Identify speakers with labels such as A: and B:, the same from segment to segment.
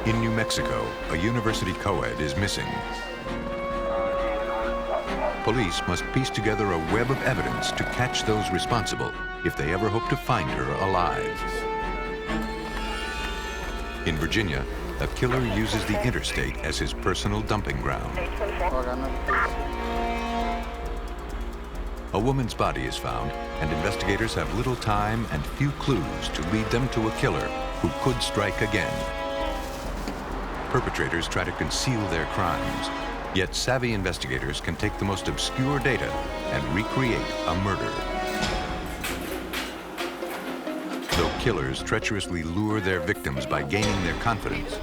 A: In New Mexico, a university co-ed is missing. Police must piece together a web of evidence to catch those responsible if they ever hope to find her alive. In Virginia, a killer uses the interstate as his personal dumping ground. A woman's body is found, and investigators have little time and few clues to lead them to a killer who could strike again. Perpetrators try to conceal their crimes, yet savvy investigators can take the most obscure data and recreate a murder. Though killers treacherously lure their victims by gaining their confidence,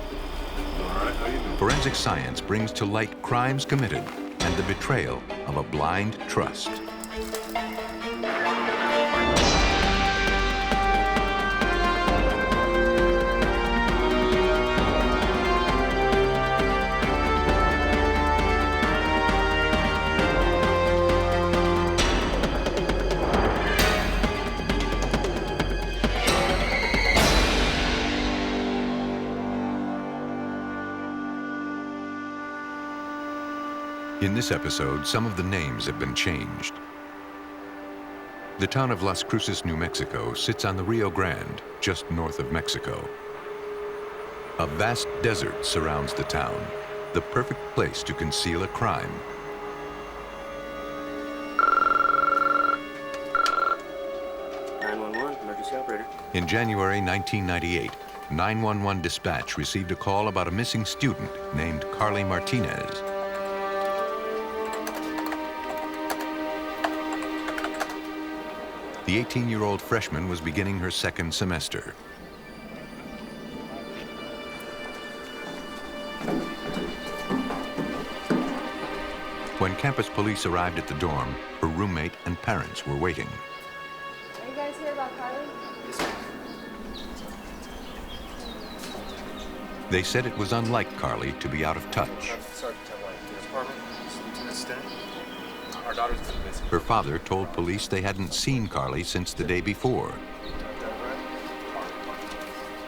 A: forensic science brings to light crimes committed and the betrayal of a blind trust. In this episode, some of the names have been changed. The town of Las Cruces, New Mexico sits on the Rio Grande, just north of Mexico. A vast desert surrounds the town, the perfect place to conceal a crime.
B: Emergency operator.
A: In January 1998, 911 dispatch received a call about a missing student named Carly Martínez. The 18-year-old freshman was beginning her second semester. When campus police arrived at the dorm, her roommate and parents were waiting.
C: Are you guys here about Carly?
A: They said it was unlike Carly to be out of touch.
B: Our daughter's been missing.
A: Her father told police they hadn't seen Carly since the day before.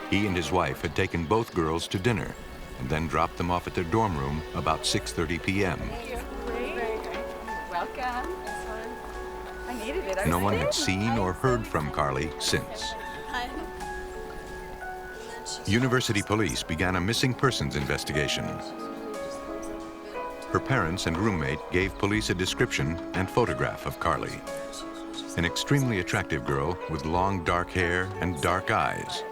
A: He and his wife had taken both girls to dinner and then dropped them off at their dorm room about 6:30 p.m.
C: Welcome. I needed it.
A: No one had seen or heard from Carly since. University police began a missing persons investigation. Her parents and roommate gave police a description and photograph of Carly. An extremely attractive girl with long dark hair and dark eyes.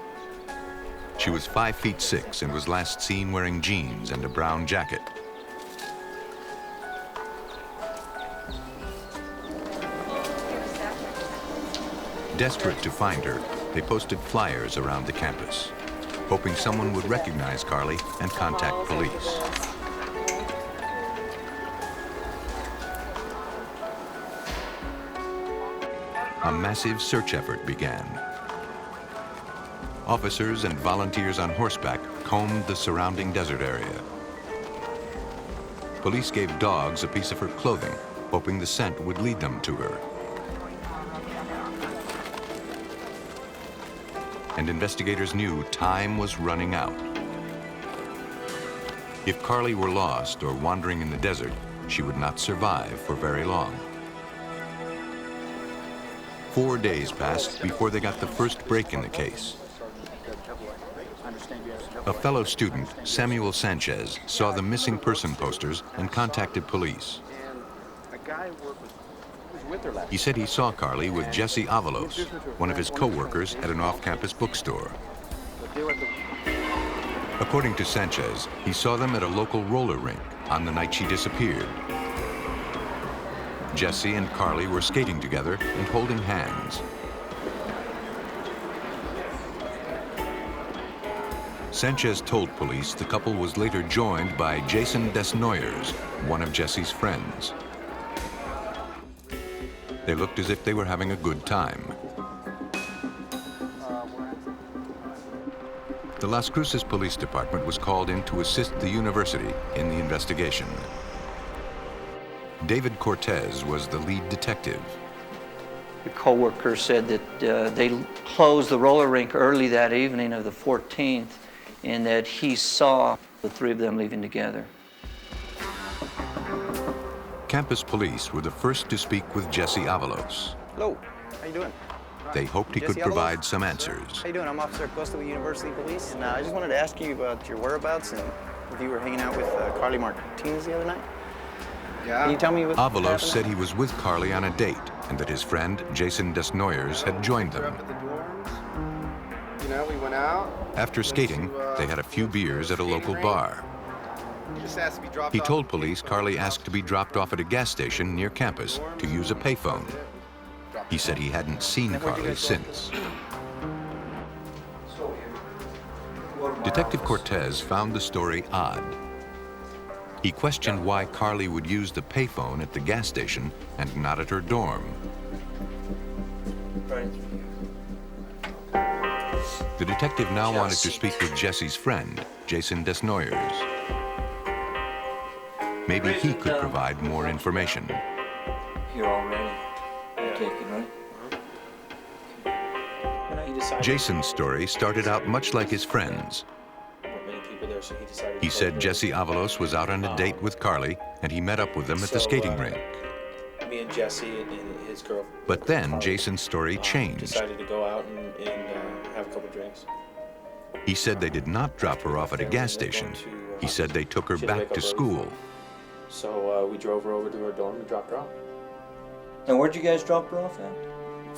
A: She was 5'6" and was last seen wearing jeans and a brown jacket. Desperate to find her, they posted flyers around the campus, hoping someone would recognize Carly and contact police. A massive search effort began. Officers and volunteers on horseback combed the surrounding desert area. Police gave dogs a piece of her clothing, hoping the scent would lead them to her. And investigators knew time was running out. If Carly were lost or wandering in the desert, she would not survive for very long. 4 days passed before they got the first break in the case. A fellow student, Samuel Sanchez, saw the missing person posters and contacted police. He said he saw Carly with Jessie Ávalos, one of his co-workers at an off-campus bookstore. According to Sanchez, he saw them at a local roller rink on the night she disappeared. Jessie and Carly were skating together and holding hands. Sanchez told police the couple was later joined by Jason Sneyers, one of Jessie's friends. They looked as if they were having a good time. The Las Cruces Police Department was called in to assist the university in the investigation. David Cortés was the lead detective.
D: The co-worker said that they closed the roller rink early that evening of the 14th, and that he saw the three of them leaving together.
A: Campus police were the first to speak with Jessie Ávalos.
E: Hello, how you doing?
A: They hoped he could
E: Jessie
A: provide
E: Ávalos?
A: some answers.
E: How you doing? I'm Officer Acosta with University Police, and I just wanted to ask you about your whereabouts and if you were hanging out with Carly Martínez the other night.
B: Yeah.
E: Can you tell me what
A: Ávalos
E: happened?
A: said he was with Carly on a date and that his friend Jason Sneyers had joined
B: We're
A: them.
B: up at the dorms. You know, we went out.
A: After skating, they had a few beers at a local bar.
B: He just asked to be dropped
A: He
B: off.
A: told police Carly asked to be dropped off at a gas station near campus to use a payphone. He said he hadn't seen Carly since. Detective Cortés found the story odd. He questioned why Carly would use the payphone at the gas station and not at her dorm. The detective now wanted to speak with Jessie's friend, Jason Sneyers. Maybe he could provide more information.
D: Here already. You're taken, right?
A: Jason's story started out much like his friend's. He said Jessie Ávalos was out on a date with Carly, and he met up with them at the skating rink.
F: Me and Jessie and his girl.
A: But then Jason's story changed.
F: Decided to go out and have a couple drinks.
A: He said they did not drop her off at a gas station. He said they took her back to school.
F: So we drove her over to her dorm and dropped her off.
D: And where'd you guys drop her off at?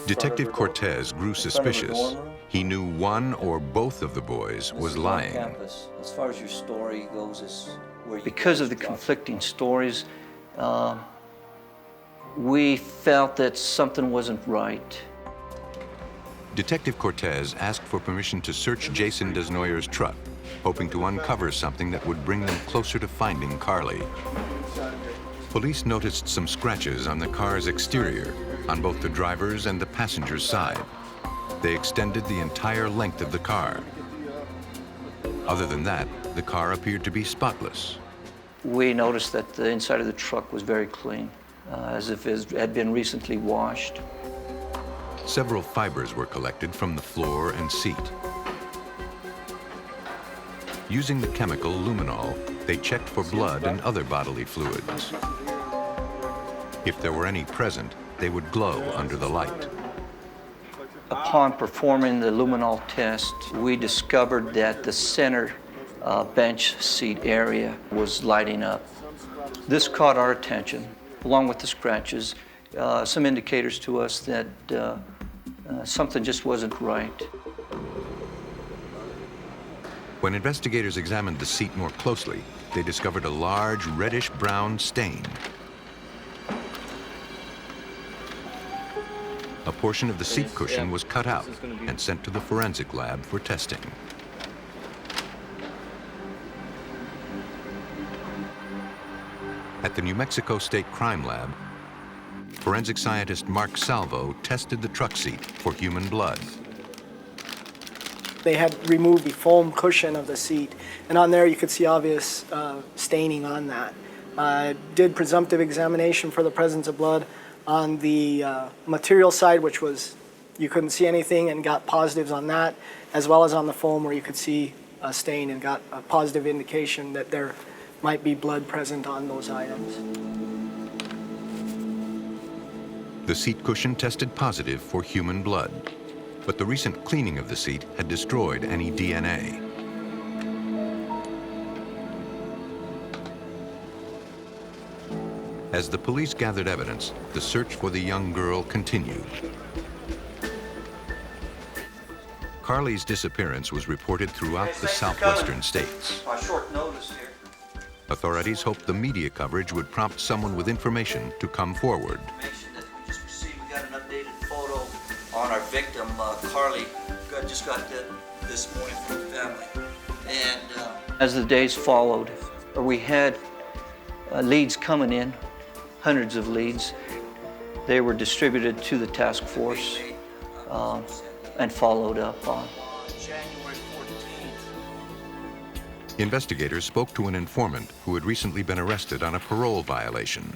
A: Detective Cortés grew suspicious. He knew one or both of the boys was lying.
D: Campus. As far as your story goes, is where because of the conflicting stories, we felt that something wasn't right.
A: Detective Cortés asked for permission to search Jason Sneyers' truck, hoping to uncover something that would bring them closer to finding Carly. Police noticed some scratches on the car's exterior, on both the driver's and the passenger's side. They extended the entire length of the car. Other than that, the car appeared to be spotless.
D: We noticed that the inside of the truck was very clean, as if it had been recently washed.
A: Several fibers were collected from the floor and seat. Using the chemical luminol, they checked for blood and other bodily fluids. If there were any present, they would glow under the light.
D: Upon performing the luminol test, we discovered that the center bench seat area was lighting up. This caught our attention, along with the scratches, some indicators to us that something just wasn't right.
A: When investigators examined the seat more closely, they discovered a large reddish-brown stain. A portion of the seat cushion was cut out and sent to the forensic lab for testing. At the New Mexico State Crime Lab, forensic scientist Mark Salvo tested the truck seat for human blood.
G: They had removed the foam cushion of the seat, and on there you could see obvious staining on that. Did presumptive examination for the presence of blood on the material side, which was you couldn't see anything, and got positives on that, as well as on the foam where you could see a stain and got a positive indication that there might be blood present on those items.
A: The seat cushion tested positive for human blood, but the recent cleaning of the seat had destroyed any DNA. As the police gathered evidence, the search for the young girl continued. Carly's disappearance was reported throughout the southwestern states.
D: On short notice here.
A: Authorities hoped the media coverage would prompt someone with information to come forward.
D: Information that we just received. We got an updated photo on our victim, Carly. Just got this morning from the family. And as the days followed, we had leads coming in, hundreds of leads. They were distributed to the task force and followed up on. January 14th.
A: Investigators spoke to an informant who had recently been arrested on a parole violation.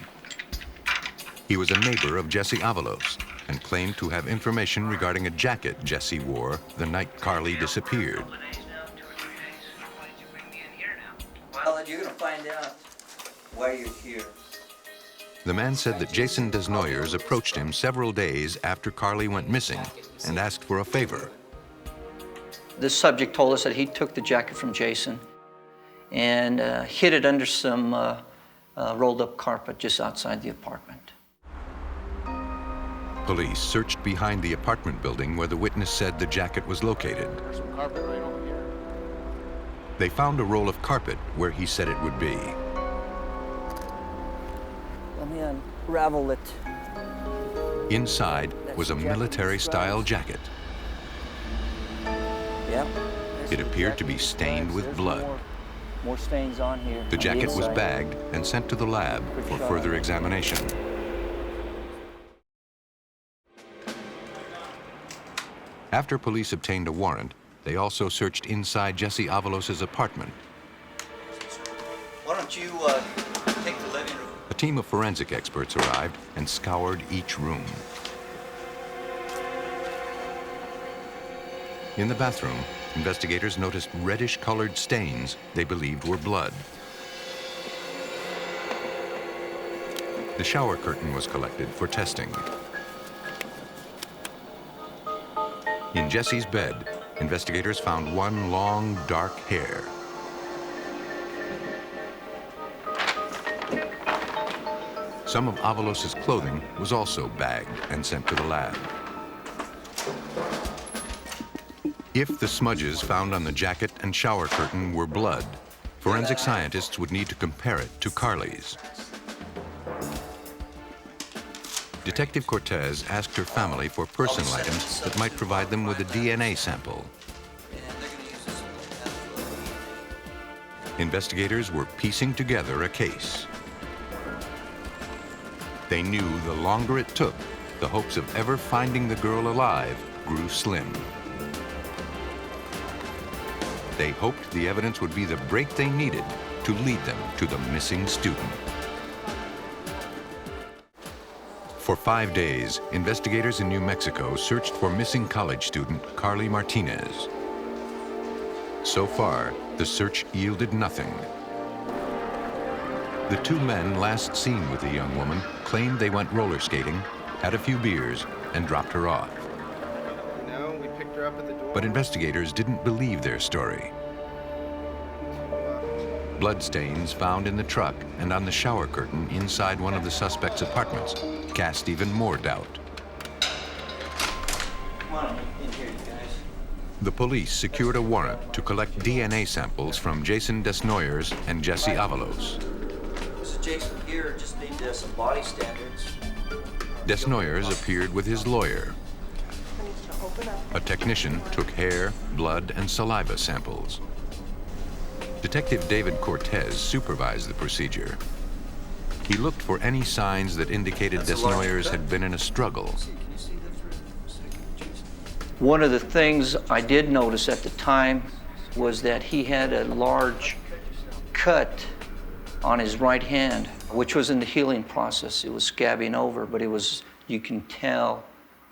A: He was a neighbor of Jessie Ávalos and claimed to have information regarding a jacket Jessie wore the night Carly disappeared.
D: you're gonna find out why you're here.
A: The man said that Jason Desnoyers approached him several days after Carly went missing and asked for a favor.
D: This subject told us that he took the jacket from Jason and hid it under some rolled up carpet just outside the apartment.
A: Police searched behind the apartment building where the witness said the jacket was located.
F: There's some carpet right over here.
A: They found a roll of carpet where he said it would be.
D: Let me unravel it.
A: Inside was a military-style jacket.
D: Yeah.
A: It appeared to be stained with blood.
D: More stains on here.
A: The jacket was bagged and sent to the lab for further examination. After police obtained a warrant, they also searched inside Jessie Ávalos' apartment.
D: Why don't you take the living room?
A: A team of forensic experts arrived and scoured each room. In the bathroom, investigators noticed reddish-colored stains they believed were blood. The shower curtain was collected for testing. In Jessie's bed, investigators found one long, dark hair. Some of Ávalos' clothing was also bagged and sent to the lab. If the smudges found on the jacket and shower curtain were blood, forensic scientists would need to compare it to Carly's. Detective Cortés asked her family for personal items that might provide them with a DNA sample. Investigators were piecing together a case. They knew the longer it took, the hopes of ever finding the girl alive grew slim. They hoped the evidence would be the break they needed to lead them to the missing student. For 5 days, investigators in New Mexico searched for missing college student Carly Martínez. So far, the search yielded nothing. The two men last seen with the young woman claimed they went roller skating, had a few beers, and dropped her off.
B: You know, we picked her up at the door.
A: But investigators didn't believe their story. Bloodstains found in the truck and on the shower curtain inside one of the suspect's apartments cast even more doubt.
D: Come on in here, you guys.
A: The police secured a warrant to collect DNA samples from Jason Desnoyers and Jessie Ávalos.
D: This is Jason here. Just need some body standards.
A: Desnoyers appeared with his lawyer. A technician took hair, blood, and saliva samples. Detective David Cortés supervised the procedure. He looked for any signs that indicated Desnoyers had been in a struggle.
D: One of the things I did notice at the time was that he had a large cut on his right hand, which was in the healing process. It was scabbing over, but it was, you can tell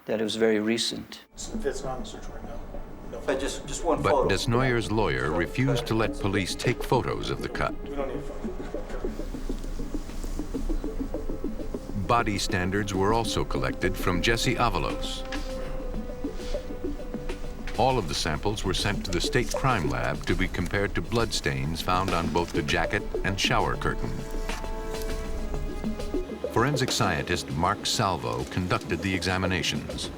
D: that it was very recent.
E: It's not on the search warrant, no.
D: But just one
A: But
D: photo.
A: Desnoyers' lawyer refused to let police take photos of the cut.
E: We don't need a photo.
A: Body standards were also collected from Jessie Ávalos. All of the samples were sent to the state crime lab to be compared to bloodstains found on both the jacket and shower curtain. Forensic scientist Mark Salvo conducted the examinations.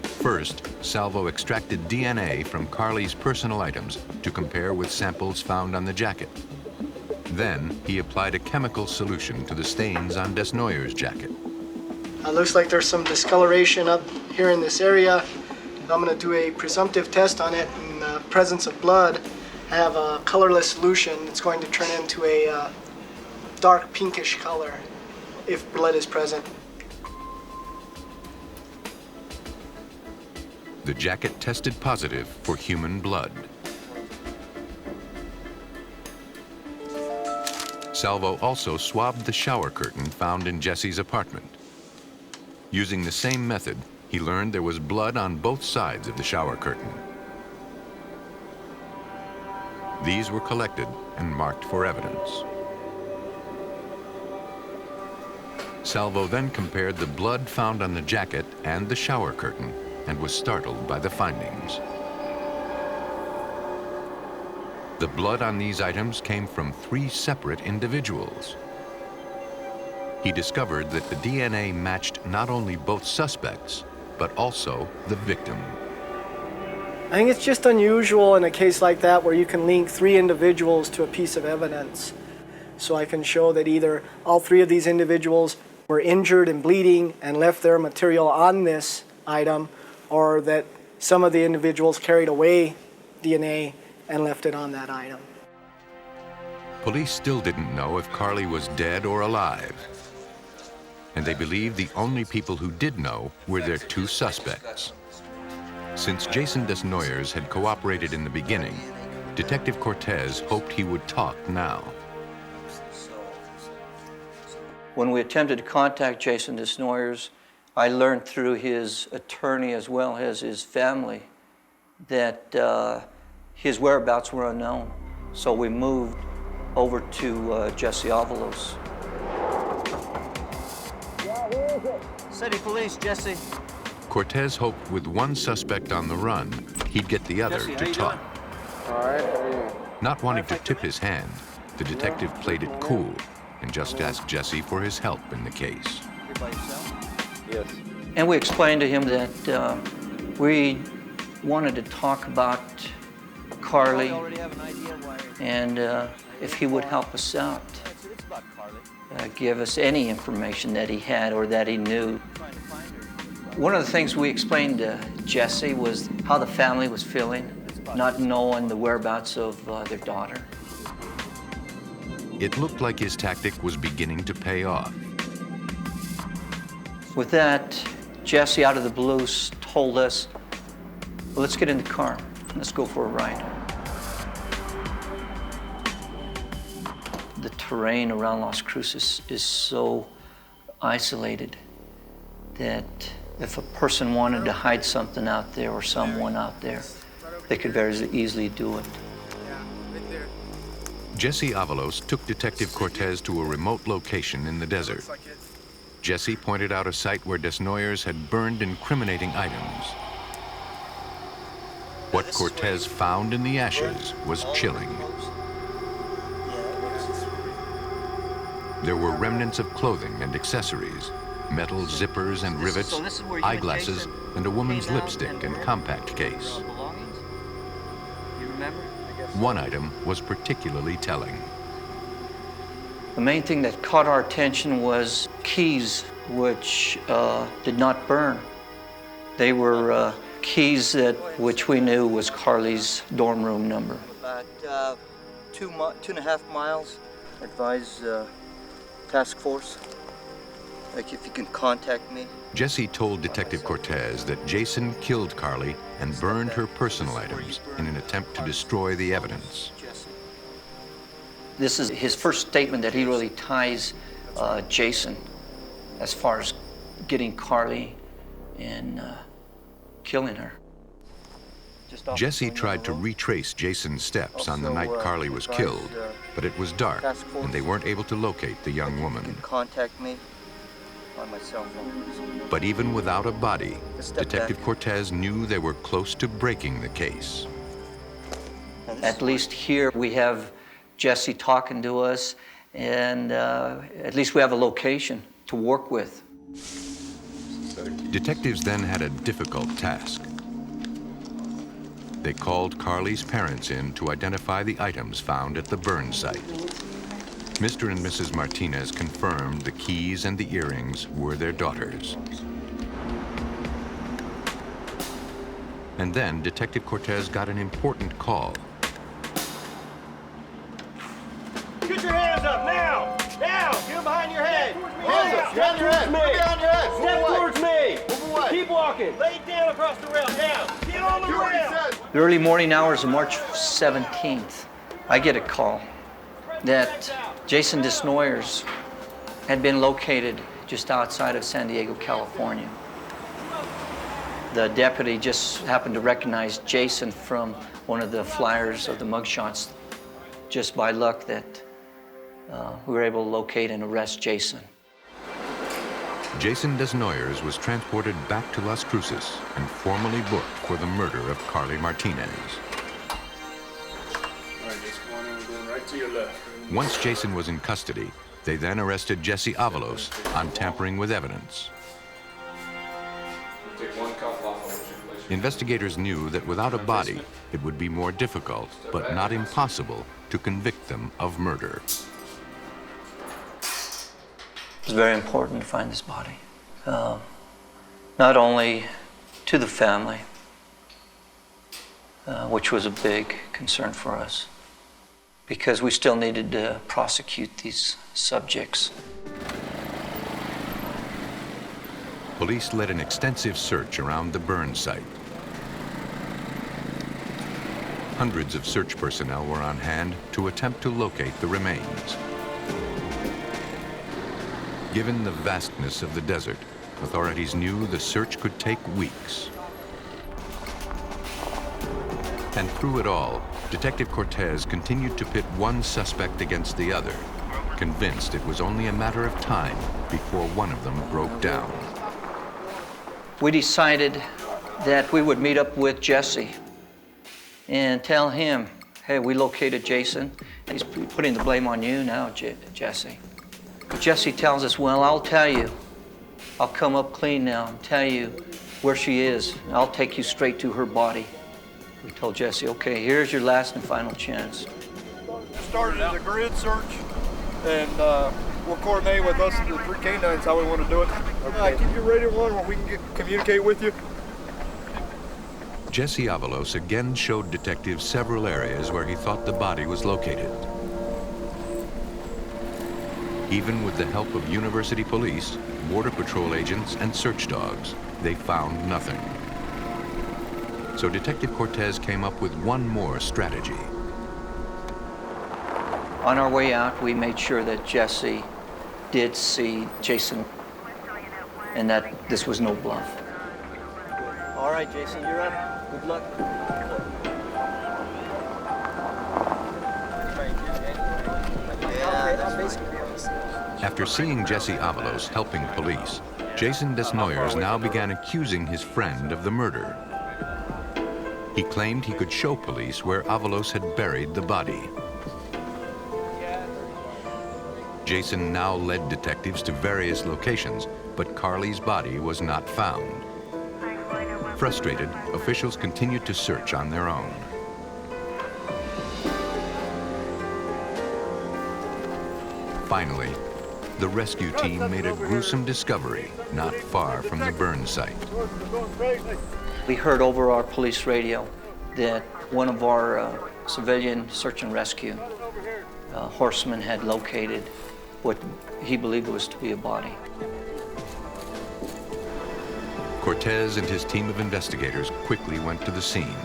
A: First, Salvo extracted DNA from Carly's personal items to compare with samples found on the jacket. Then, he applied a chemical solution to the stains on Desnoyers' jacket.
G: Looks like there's some discoloration up here in this area. I'm going to do a presumptive test on it. In the presence of blood, I have a colorless solution. It's going to turn into a dark pinkish color if blood is present.
A: The jacket tested positive for human blood. Salvo also swabbed the shower curtain found in Jessie's apartment. Using the same method, he learned there was blood on both sides of the shower curtain. These were collected and marked for evidence. Salvo then compared the blood found on the jacket and the shower curtain and was startled by the findings. The blood on these items came from 3 separate individuals. He discovered that the DNA matched not only both suspects, but also the victim.
G: I think it's just unusual in a case like that where you can link 3 individuals to a piece of evidence. So I can show that either all 3 of these individuals were injured and bleeding and left their material on this item, or that some of the individuals carried away DNA and left it on that item.
A: Police still didn't know if Carly was dead or alive. And they believed the only people who did know were their 2 suspects. Since Jason Sneyers had cooperated in the beginning, Detective Cortés hoped he would talk now.
D: When we attempted to contact Jason Sneyers, I learned through his attorney as well as his family that his whereabouts were unknown. So we moved over to Jessie Ávalos.
E: City Police, Jesse.
A: Cortés hoped with one suspect on the run, he'd get the other
E: Jesse, how
A: to
E: you
A: talk.
F: All right, how are you?
A: Not wanting to tip his hand, the detective played it cool and just asked Jesse for his help in the case.
E: Here by yourself?
F: Yes.
D: And we explained to him that we wanted to talk about Carly
E: already have an idea why.
D: and if he would help us out,
E: It's about Carly.
D: give us any information that he had or that he knew.
E: Trying to find her.
D: One of the things we explained to Jesse was how the family was feeling, not knowing the whereabouts of their daughter.
A: It looked like his tactic was beginning to pay off.
D: With that, Jesse, out of the blue, told us, well, let's get in the car. Let's go for a ride. The terrain around Las Cruces is so isolated that if a person wanted to hide something out there or someone out there, they could very easily do it.
A: Jessie Ávalos took Detective Cortés to a remote location in the desert. Jesse pointed out a site where Sneyers had burned incriminating items. What Cortés found in the ashes was chilling. There were remnants of clothing and accessories, metal zippers and rivets, eyeglasses, and a woman's lipstick and compact case.
D: You remember?
A: One item was particularly telling.
D: The main thing that caught our attention was keys, which did not burn. They were keys which we knew was Carly's dorm room number. About 2.5 miles. Advise task force, like if you can contact me.
A: Jesse told Detective Cortés that Jason killed Carly and burned her personal items in an attempt to destroy the evidence.
D: This is his first statement that he really ties Jason as far as getting Carly and killing her.
A: Jesse tried to retrace Jason's steps on the night Carly was killed, but it was dark and they weren't able to locate the young woman.
D: Contact me on my cell phone.
A: But even without a body, Detective Cortés knew they were close to breaking the case.
D: At least here we have Jesse talking to us, and at least we have a location to work with.
A: Detectives then had a difficult task. They called Carly's parents in to identify the items found at the burn site. Mr. and Mrs. Martinez confirmed the keys and the earrings were their daughters. And then Detective Cortés got an important call.
H: Get your hands up now! Now! Get them behind your head!
B: Hands up! Behind your head! Behind your head!
H: Step towards me!
B: Move away!
H: Keep walking! Lay down across the rail, down! Get on the
B: Do what he
H: rail!
B: says!
D: The early morning hours of March 17th, I get a call that Jason Sneyers had been located just outside of San Diego, California. The deputy just happened to recognize Jason from one of the flyers of the mugshots just by luck that we were able to locate and arrest Jason.
A: Jason Sneyers was transported back to Las Cruces and formally booked for the murder of Carly Martinez.
F: All right, just come on in, we're going right to your left.
A: Once Jason was in custody, they then arrested Jessie Ávalos on tampering with evidence.
F: Take one cuff off of it.
A: Investigators knew that without a body, it would be more difficult, but not impossible, to convict them of murder.
D: It's very important to find this body. Not only to the family, which was a big concern for us, because we still needed to prosecute these subjects.
A: Police led an extensive search around the burn site. Hundreds of search personnel were on hand to attempt to locate the remains. Given the vastness of the desert, authorities knew the search could take weeks. And through it all, Detective Cortés continued to pit one suspect against the other, convinced it was only a matter of time before one of them broke down.
D: We decided that we would meet up with Jessie and tell him, hey, we located Jason. He's putting the blame on you now, Jessie. But Jessie tells us, well, I'll tell you. I'll come up clean now and tell you where she is. And I'll take you straight to her body. We told Jessie, okay, here's your last and final chance.
B: Started as a grid search, and we'll coordinate with us, the 3 canines, how we want to do it. Okay. Keep you ready one where we can communicate with you.
A: Jessie Ávalos again showed detectives several areas where he thought the body was located. Even with the help of university police, border patrol agents, and search dogs, they found nothing. So Detective Cortés came up with one more strategy.
D: On our way out, we made sure that Jessie did see Jason and that this was no bluff. All right, Jason, you're up. Good luck.
A: After seeing Jessie Ávalos helping police, Jason Sneyers now began accusing his friend of the murder. He claimed he could show police where Ávalos had buried the body. Jason now led detectives to various locations, but Carly's body was not found. Frustrated, officials continued to search on their own. Finally, the rescue team made a gruesome discovery not far from the burn site.
D: We heard over our police radio that one of our civilian search and rescue horsemen had located what he believed was to be a body.
A: Cortés and his team of investigators quickly went to the scene.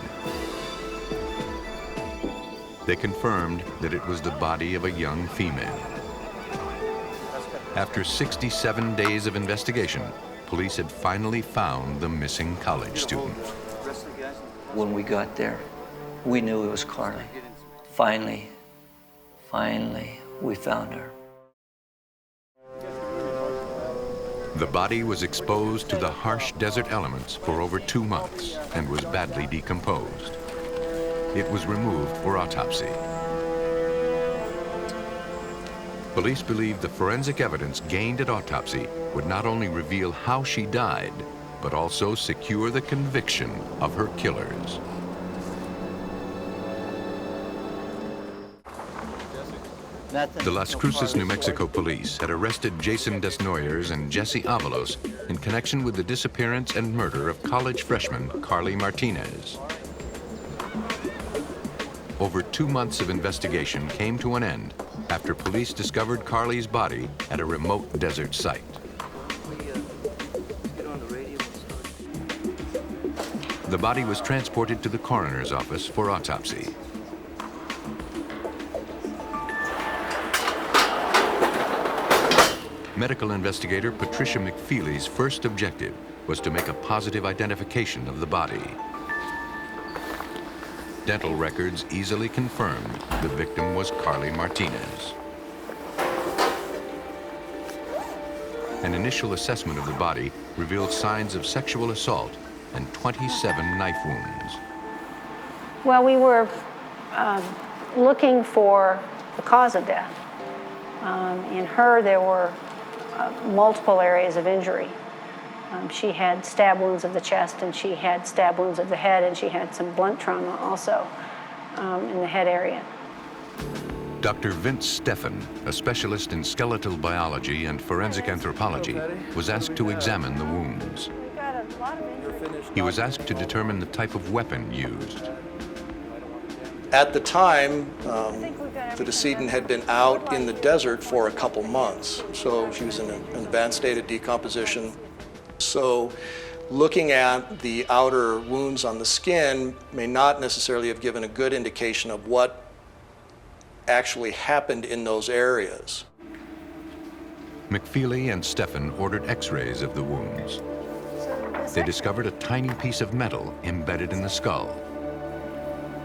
A: They confirmed that it was the body of a young female. After 67 days of investigation, police had finally found the missing college student.
D: When we got there, we knew it was Carly. Finally, we found her.
A: The body was exposed to the harsh desert elements for over 2 months and was badly decomposed. It was removed for autopsy. Police believed the forensic evidence gained at autopsy would not only reveal how she died, but also secure the conviction of her killers. The Las Cruces, New Mexico police had arrested Jason Sneyers and Jessie Ávalos in connection with the disappearance and murder of college freshman Carly Martínez. Over 2 months of investigation came to an end after police discovered Carly's body at a remote desert site. The body was transported to the coroner's office for autopsy. Medical investigator Patricia McFeely's first objective was to make a positive identification of the body. dental records easily confirmed the victim was Carly Martínez. An initial assessment of the body revealed signs of sexual assault and 27 knife wounds.
I: Well, we were looking for the cause of death. In her, there were multiple areas of injury. She had stab wounds of the chest, and she had stab wounds of the head, and she had some blunt trauma also in the head area.
A: Dr. Vince Steffen, a specialist in skeletal biology and forensic anthropology, was asked to examine the wounds. He was asked to determine the type of weapon used.
J: At the time, the decedent had been out in the desert for a couple months, so she was in an advanced state of decomposition. So looking at the outer wounds on the skin may not necessarily have given a good indication of what actually happened in those areas.
A: McFeely and Steffen ordered x-rays of the wounds. They discovered a tiny piece of metal embedded in the skull.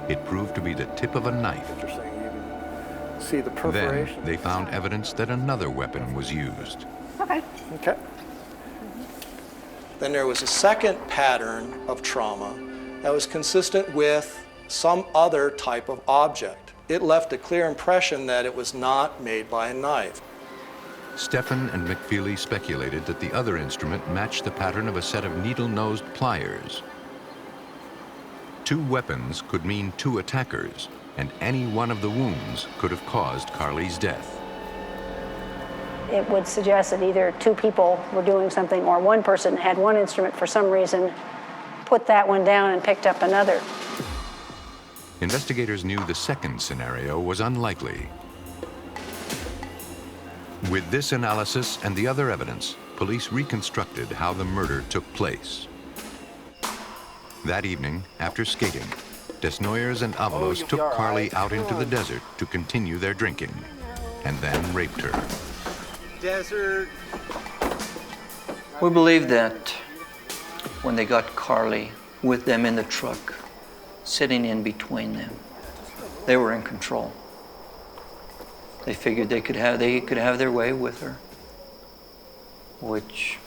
A: It proved to be the tip of a knife.
J: Interesting. You can see the perforation.
A: Then they found evidence that another weapon was used.
I: Okay.
J: Okay. Then there was a second pattern of trauma that was consistent with some other type of object. It left a clear impression that it was not made by a knife.
A: Steffen and McFeely speculated that the other instrument matched the pattern of a set of needle-nosed pliers. Two weapons could mean two attackers, and any one of the wounds could have caused Carly's death.
I: It would suggest that either two people were doing something, or one person had one instrument for some reason, put that one down and picked up another.
A: Investigators knew the second scenario was unlikely. With this analysis and the other evidence, police reconstructed how the murder took place. That evening, after skating, Sneyers and Ávalos took Carly out into the desert to continue their drinking, and then raped her.
B: Desert.
D: We believe that when they got Carly with them in the truck, sitting in between them, they were in control. They figured they could have their way with her, which,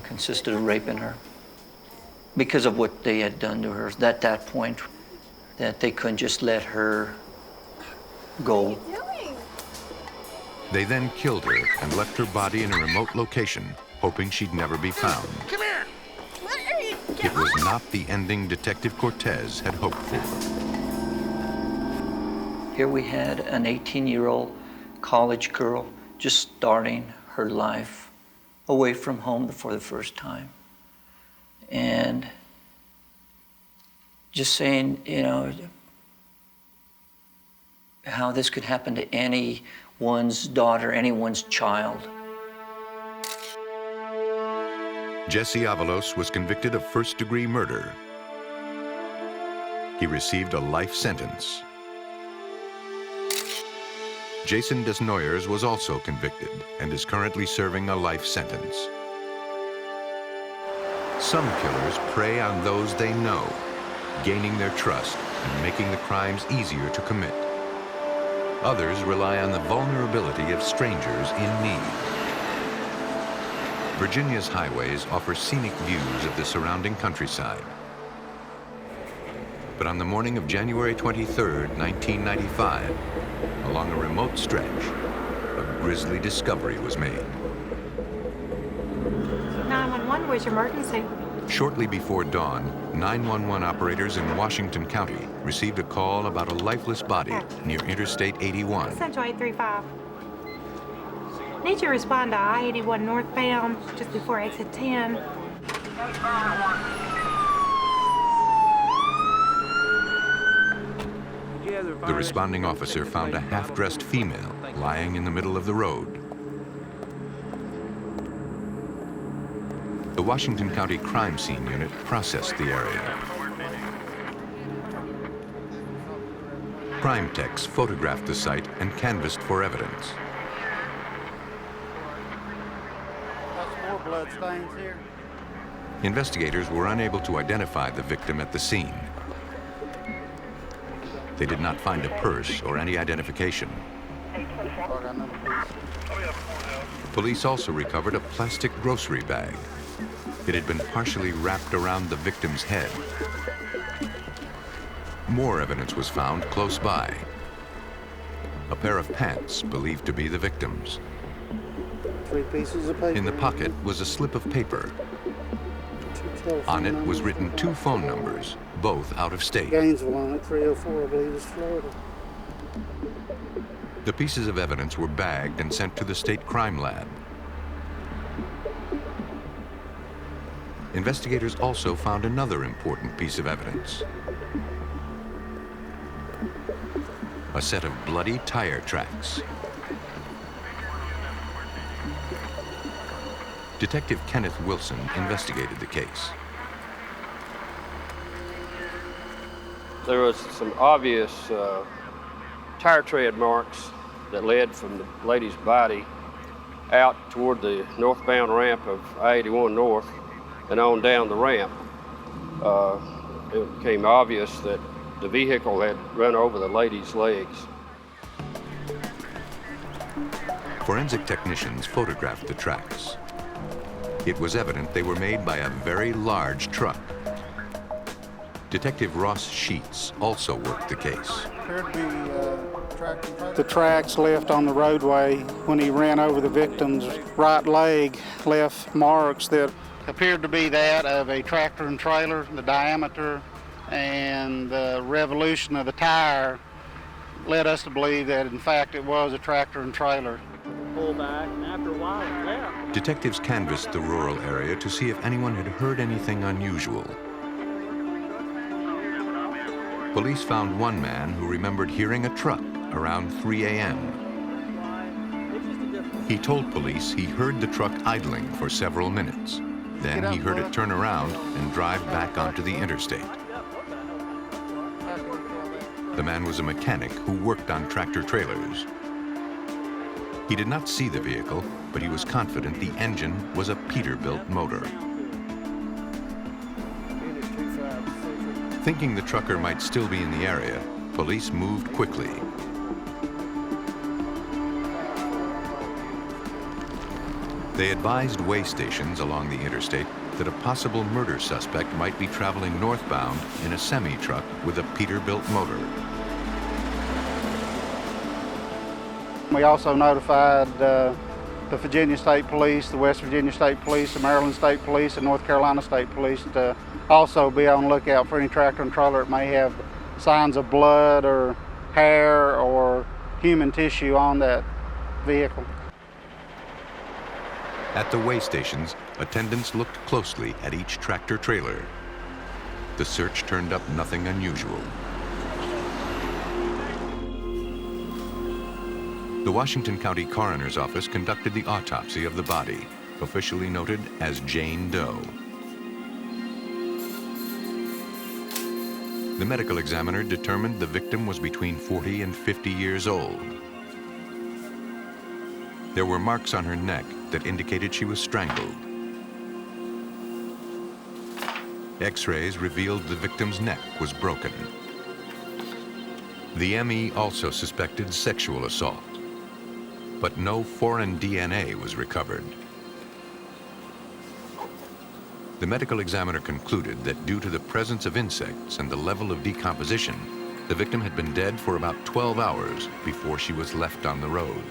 D: consisted of raping her because of what they had done to her at that point, that they couldn't just let her go.
C: What are you doing?
A: They then killed her and left her body in a remote location, hoping she'd never be found.
C: Come here. What are you doing?
A: It was not the ending Detective Cortés had hoped for.
D: Here we had an 18-year-old college girl just starting her life away from home for the first time. And just saying, how this could happen to anyone's daughter, anyone's child.
A: Jessie Ávalos was convicted of first-degree murder. He received a life sentence. Jason Sneyers was also convicted and is currently serving a life sentence. Some killers prey on those they know, gaining their trust and making the crimes easier to commit. Others rely on the vulnerability of strangers in need. Virginia's highways offer scenic views of the surrounding countryside. But on the morning of January 23rd, 1995, along a remote stretch, a grisly discovery was made.
K: 911, where's your emergency?
A: Shortly before dawn, 911 operators in Washington County received a call about a lifeless body near Interstate 81.
K: Central 835. Need you to respond to I-81 northbound, just before exit 10.
A: The responding officer found a half-dressed female lying in the middle of the road. The Washington County Crime Scene Unit processed the area. Crime techs photographed the site and canvassed for evidence.
B: That's more blood stains here.
A: Investigators were unable to identify the victim at the scene. they did not find a purse or any identification. Police also recovered a plastic grocery bag. It had been partially wrapped around the victim's head. More evidence was found close by. A pair of pants believed to be the victim's.
L: 3 pieces of paper.
A: In the pocket was a slip of paper. On it was written 2 phone numbers, both out of state.
L: Gainesville on it, 304, I believe, is Florida.
A: The pieces of evidence were bagged and sent to the state crime lab. Investigators also found another important piece of evidence. A set of bloody tire tracks. Detective Kenneth Wilson investigated the case.
M: There was some obvious tire tread marks that led from the lady's body out toward the northbound ramp of I-81 North and on down the ramp. It became obvious that the vehicle had run over the lady's legs.
A: Forensic technicians photographed the tracks. It was evident they were made by a very large truck. Detective Ross Sheets also worked the case.
L: Appeared to be the tracks left on the roadway when he ran over the victim's right leg, left marks that appeared to be that of a tractor and trailer. The diameter and the revolution of the tire led us to believe that, in fact, it was a tractor and trailer.
N: Pull back, and after a while, it left.
A: Detectives canvassed the rural area to see if anyone had heard anything unusual. Police found one man who remembered hearing a truck around 3 a.m. He told police he heard the truck idling for several minutes. Then he heard it turn around and drive back onto the interstate. The man was a mechanic who worked on tractor trailers. He did not see the vehicle, but he was confident the engine was a Peterbilt motor. Thinking the trucker might still be in the area, police moved quickly. They advised way stations along the interstate that a possible murder suspect might be traveling northbound in a semi-truck with a Peterbilt motor.
L: We also notified the Virginia State Police, the West Virginia State Police, the Maryland State Police, and North Carolina State Police to also be on the lookout for any tractor and trailer that may have signs of blood or hair or human tissue on that vehicle.
A: At the way stations, attendants looked closely at each tractor trailer. The search turned up nothing unusual. The Washington County Coroner's Office conducted the autopsy of the body, officially noted as Jane Doe. The medical examiner determined the victim was between 40 and 50 years old. There were marks on her neck that indicated she was strangled. X-rays revealed the victim's neck was broken. The ME also suspected sexual assault, but no foreign DNA was recovered. The medical examiner concluded that due to the presence of insects and the level of decomposition, the victim had been dead for about 12 hours before she was left on the road.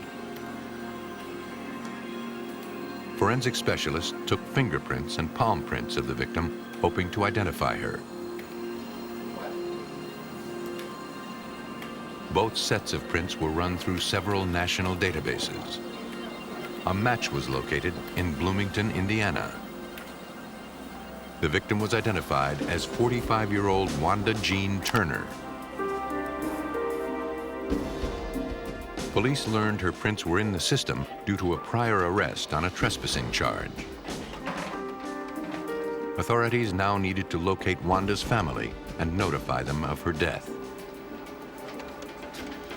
A: Forensic specialists took fingerprints and palm prints of the victim, hoping to identify her. Both sets of prints were run through several national databases. A match was located in Bloomington, Indiana. The victim was identified as 45-year-old Wanda Jean Turner. Police learned her prints were in the system due to a prior arrest on a trespassing charge. Authorities now needed to locate Wanda's family and notify them of her death.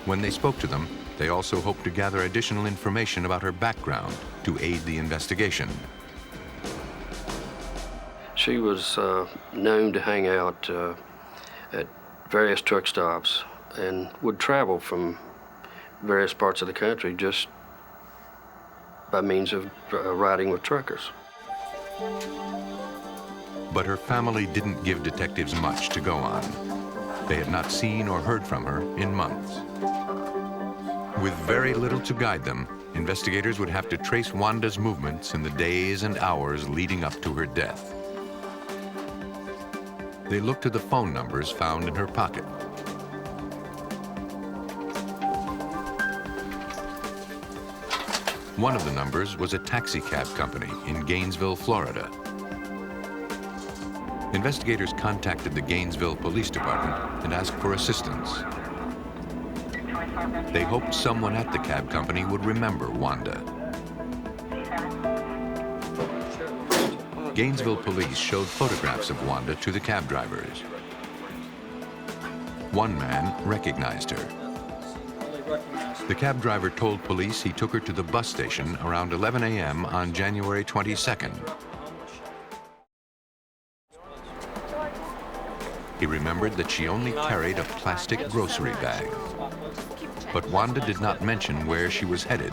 A: When they spoke to them, they also hoped to gather additional information about her background to aid the investigation.
M: She was known to hang out at various truck stops and would travel from various parts of the country just by means of riding with truckers.
A: But her family didn't give detectives much to go on. They had not seen or heard from her in months. With very little to guide them, investigators would have to trace Wanda's movements in the days and hours leading up to her death. They looked to the phone numbers found in her pocket. One of the numbers was a taxi cab company in Gainesville, Florida. Investigators contacted the Gainesville Police Department and asked for assistance. They hoped someone at the cab company would remember Wanda. Gainesville police showed photographs of Wanda to the cab drivers. One man recognized her. The cab driver told police he took her to the bus station around 11 a.m. on January 22nd. He remembered that she only carried a plastic grocery bag. But Wanda did not mention where she was headed.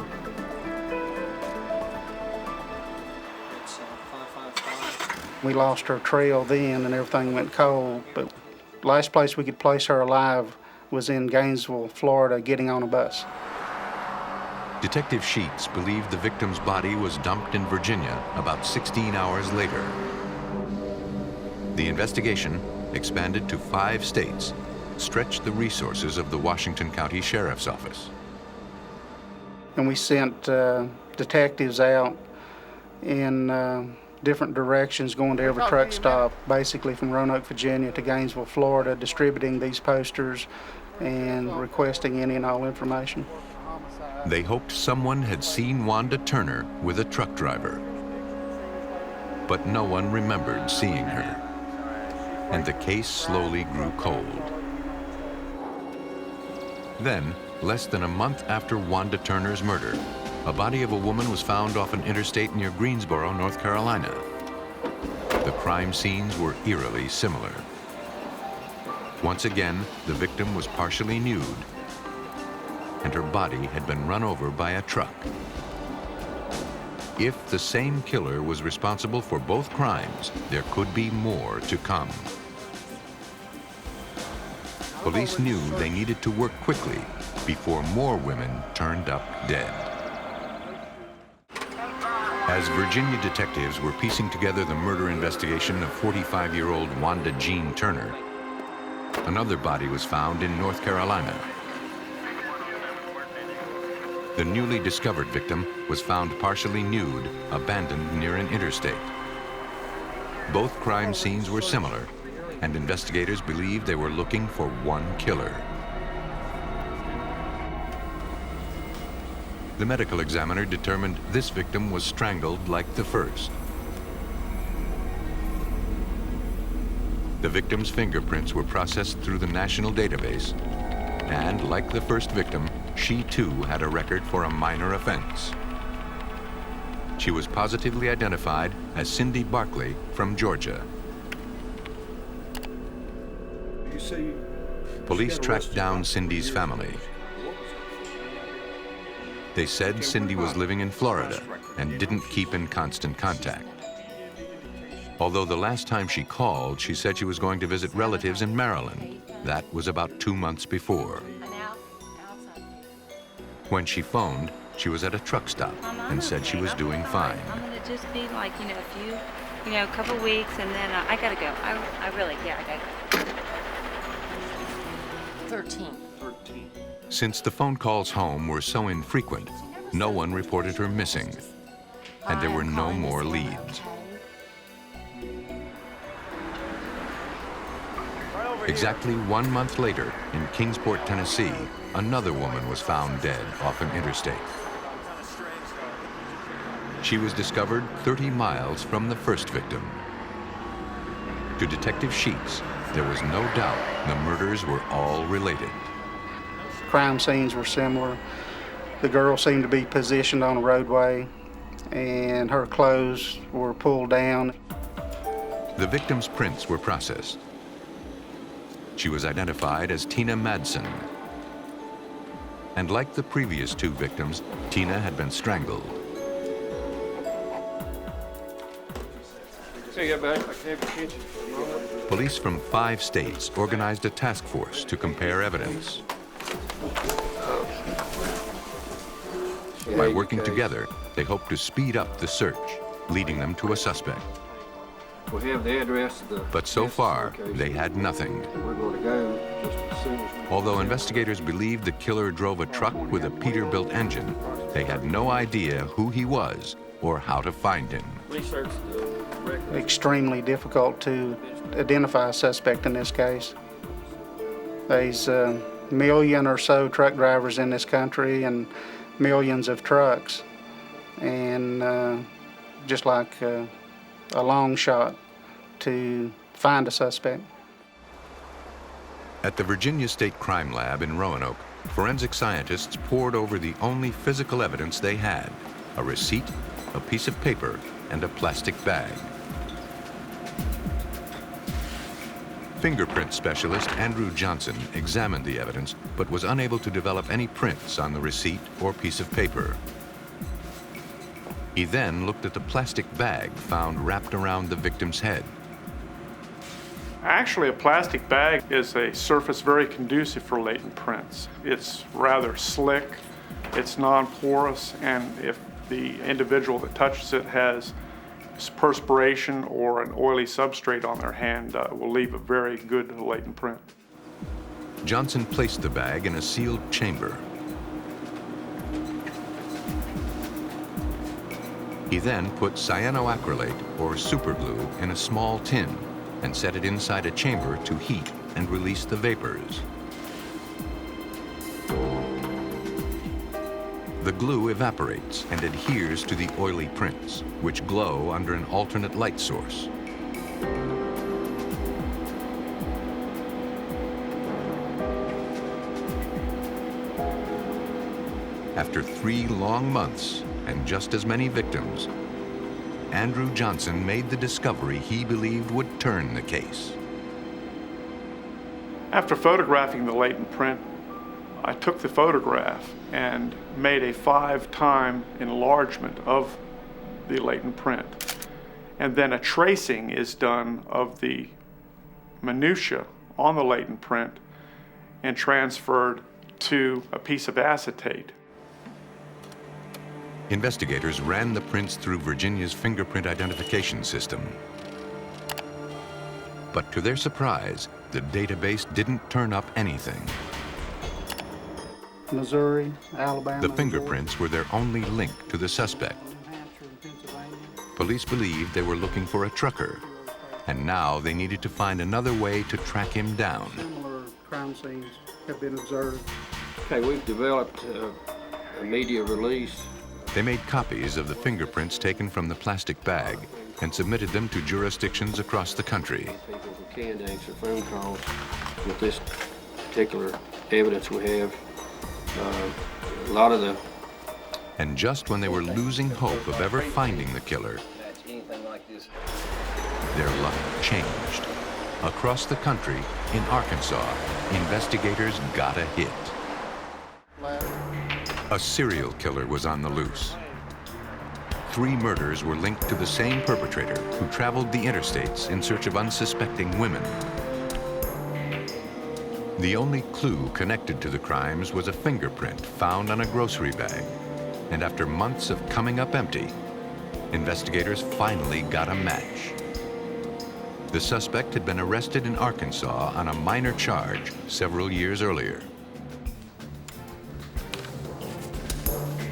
L: We lost her trail then and everything went cold, but the last place we could place her alive was in Gainesville, Florida, getting on a bus.
A: Detective Sheets believed the victim's body was dumped in Virginia about 16 hours later. The investigation, expanded to 5 states, stretched the resources of the Washington County Sheriff's Office.
L: And we sent detectives out in different directions, going to every truck stop, basically from Roanoke, Virginia to Gainesville, Florida, distributing these posters and requesting any and all information.
A: They hoped someone had seen Wanda Turner with a truck driver. But no one remembered seeing her, and the case slowly grew cold. Then, less than a month after Wanda Turner's murder, a body of a woman was found off an interstate near Greensboro, North Carolina. The crime scenes were eerily similar. Once again, the victim was partially nude, and her body had been run over by a truck. If the same killer was responsible for both crimes, there could be more to come. Police knew they needed to work quickly before more women turned up dead. As Virginia detectives were piecing together the murder investigation of 45-year-old Wanda Jean Turner, another body was found in North Carolina. The newly discovered victim was found partially nude, abandoned near an interstate. Both crime scenes were similar, and investigators believed they were looking for one killer. The medical examiner determined this victim was strangled like the first. The victim's fingerprints were processed through the national database, and like the first victim, she too had a record for a minor offense. She was positively identified as Cindy Barkley from Georgia. Police tracked down Cindy's family. They said Cindy was living in Florida and didn't keep in constant contact. Although the last time she called, she said she was going to visit relatives in Maryland. That was about 2 months before. When she phoned, she was at a truck stop and said she was doing fine.
O: I'm gonna just be like, a couple weeks, and then I gotta go. I really, I gotta go.
C: 13.
A: Since the phone calls home were so infrequent, no one reported her missing, and there were no more leads. Exactly 1 month later, in Kingsport, Tennessee, another woman was found dead off an interstate. She was discovered 30 miles from the first victim. To Detective Sheets, there was no doubt the murders were all related.
L: Crime scenes were similar. The girl seemed to be positioned on a roadway, and her clothes were pulled down.
A: The victim's prints were processed. She was identified as Tina Madsen, And like the previous two victims, Tina had been strangled. Police from 5 states organized a task force to compare evidence. By working together, they hoped to speed up the search, leading them to a suspect.
M: We have the address of the...
A: But so far, they had nothing.
M: We're going to go just as soon as we...
A: Although investigators believed the killer drove a truck with a Peterbilt engine, they had no idea who he was or how to find him.
M: Research the record.
L: Extremely difficult to identify a suspect in this case. There's a million or so truck drivers in this country and millions of trucks. And just like a long shot to find a suspect.
A: At the Virginia State Crime Lab in Roanoke, forensic scientists pored over the only physical evidence they had: a receipt, a piece of paper, and a plastic bag. Fingerprint specialist Andrew Johnson examined the evidence, but was unable to develop any prints on the receipt or piece of paper. He then looked at the plastic bag found wrapped around the victim's head.
P: Actually, a plastic bag is a surface very conducive for latent prints. It's rather slick, it's non-porous, and if the individual that touches it has perspiration or an oily substrate on their hand, will leave a very good latent print.
A: Johnson placed the bag in a sealed chamber. He then put cyanoacrylate, or superglue, in a small tin and set it inside a chamber to heat and release the vapors. The glue evaporates and adheres to the oily prints, which glow under an alternate light source. After 3 long months and just as many victims, Andrew Johnson made the discovery he believed would turn the case.
P: After photographing the latent print, I took the photograph and made a 5-time enlargement of the latent print. And then a tracing is done of the minutia on the latent print and transferred to a piece of acetate.
A: Investigators ran the prints through Virginia's fingerprint identification system. But to their surprise, the database didn't turn up anything.
L: Missouri, Alabama.
A: The fingerprints were their only link to the suspect. Police believed they were looking for a trucker, and now they needed to find another way to track him down.
L: Similar crime scenes have been observed.
M: Okay, we've developed a media release.
A: They made copies of the fingerprints taken from the plastic bag and submitted them to jurisdictions across the country.
M: People who can answer phone calls with this particular evidence we have. A lot of the...
A: And just when they were losing hope of ever finding the killer, their luck changed. Across the country, in Arkansas, investigators got a hit. A serial killer was on the loose. 3 murders were linked to the same perpetrator who traveled the interstates in search of unsuspecting women. The only clue connected to the crimes was a fingerprint found on a grocery bag. And after months of coming up empty, investigators finally got a match. The suspect had been arrested in Arkansas on a minor charge several years earlier.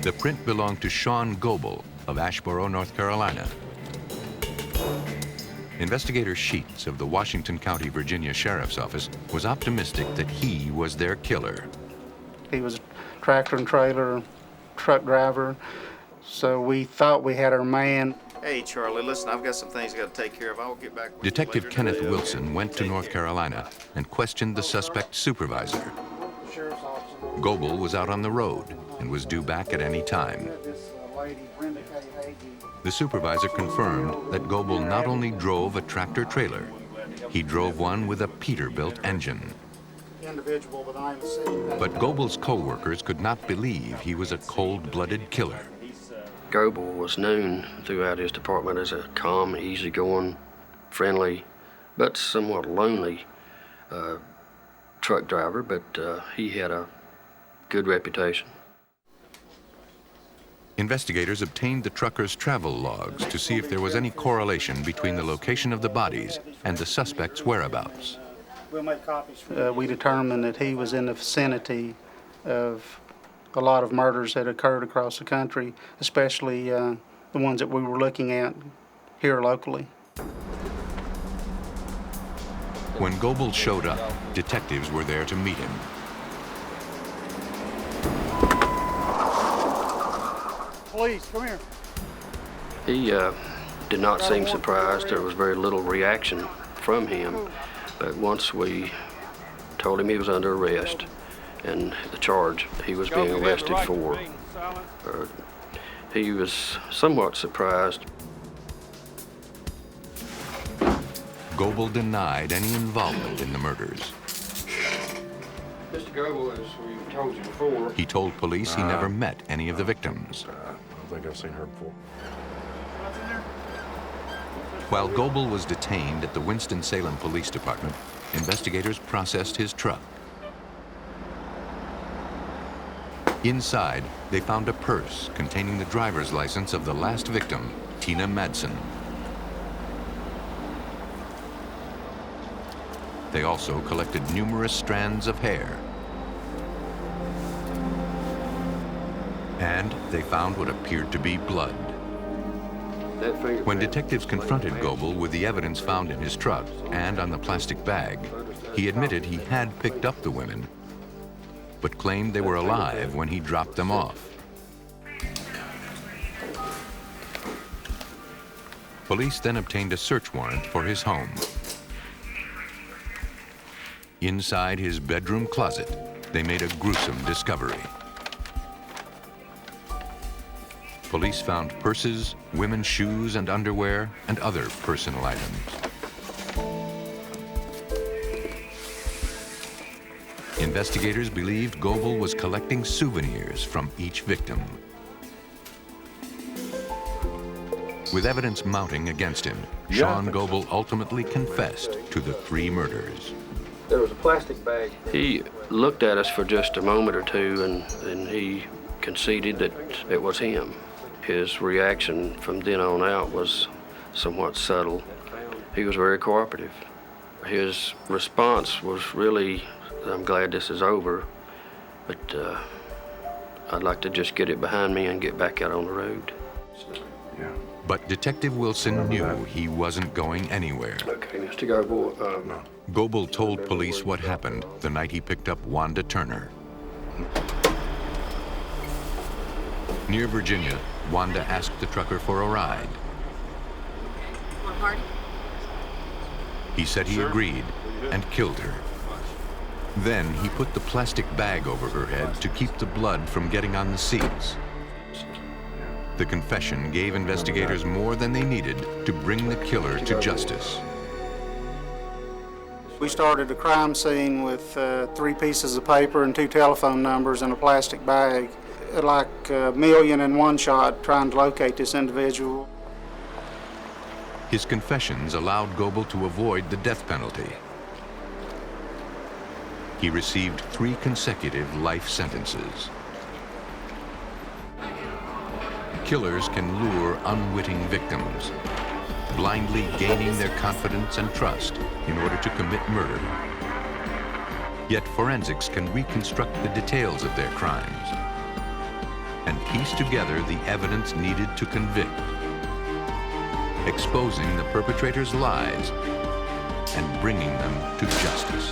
A: The print belonged to Sean Gobble of Asheboro, North Carolina. Investigator Sheets of the Washington County, Virginia Sheriff's Office was optimistic that he was their killer.
L: He was a tractor and trailer truck driver, so we thought we had our man.
E: Hey, Charlie, listen, I've got some things I got to take care of. I'll get back with
A: Detective
E: you later
A: Kenneth
E: today.
A: Wilson went to North Carolina and questioned the suspect's supervisor. Gobble was out on the road and was due back at any time. The supervisor confirmed that Gobble not only drove a tractor-trailer, he drove one with a Peterbilt engine.
L: individual by the name of Sidney.
A: But Goble's co-workers could not believe he was a cold-blooded killer.
M: Gobble was known throughout his department as a calm, easygoing, friendly, but somewhat lonely truck driver, but he had a good reputation.
A: Investigators obtained the trucker's travel logs to see if there was any correlation between the location of the bodies and the suspect's whereabouts.
L: We'll make copies. We determined that he was in the vicinity of a lot of murders that occurred across the country, especially the ones that we were looking at here locally.
A: When Gobble showed up, detectives were there to meet him.
L: Police, come here.
M: He did not seem surprised. There was very little reaction from him. But once we told him he was under arrest and the charge he was being arrested for, he was somewhat surprised.
A: Gobble denied any involvement in the murders.
M: Mr. Gobble, as we told you before,
A: He told police he never met any of the victims.
Q: I don't think I've seen her before.
A: While Gobble was detained at the Winston-Salem Police Department, investigators processed his truck. Inside, they found a purse containing the driver's license of the last victim, Tina Madsen. They also collected numerous strands of hair. And they found what appeared to be blood. When detectives confronted Gobble with the evidence found in his truck and on the plastic bag, he admitted he had picked up the women, but claimed they were alive when he dropped them off. Police then obtained a search warrant for his home. Inside his bedroom closet, they made a gruesome discovery. Police found purses, women's shoes and underwear, and other personal items. Investigators believed Gobble was collecting souvenirs from each victim. With evidence mounting against him, Sean Gobble ultimately confessed to the 3 murders.
M: there was a plastic bag. He looked at us for just a moment or two, and he conceded that it was him. His reaction from then on out was somewhat subtle. He was very cooperative. His response was really, I'm glad this is over, but I'd like to just get it behind me and get back out on the road.
A: But Detective Wilson knew he wasn't going anywhere.
M: Okay, Mr. Gobble.
A: Gobble told police what happened the night he picked up Wanda Turner. Near Virginia, Wanda asked the trucker for a ride.
C: Want a party?
A: He said he agreed and killed her. Then he put the plastic bag over her head to keep the blood from getting on the seats. The confession gave investigators more than they needed to bring the killer to justice.
L: We started the crime scene with 3 pieces of paper and 2 telephone numbers in a plastic bag. Like a million in one shot trying to locate this individual.
A: His confessions allowed Gobble to avoid the death penalty. He received 3 consecutive life sentences. Killers can lure unwitting victims, blindly gaining their confidence and trust in order to commit murder. Yet forensics can reconstruct the details of their crimes and piece together the evidence needed to convict, exposing the perpetrator's lies and bringing them to justice.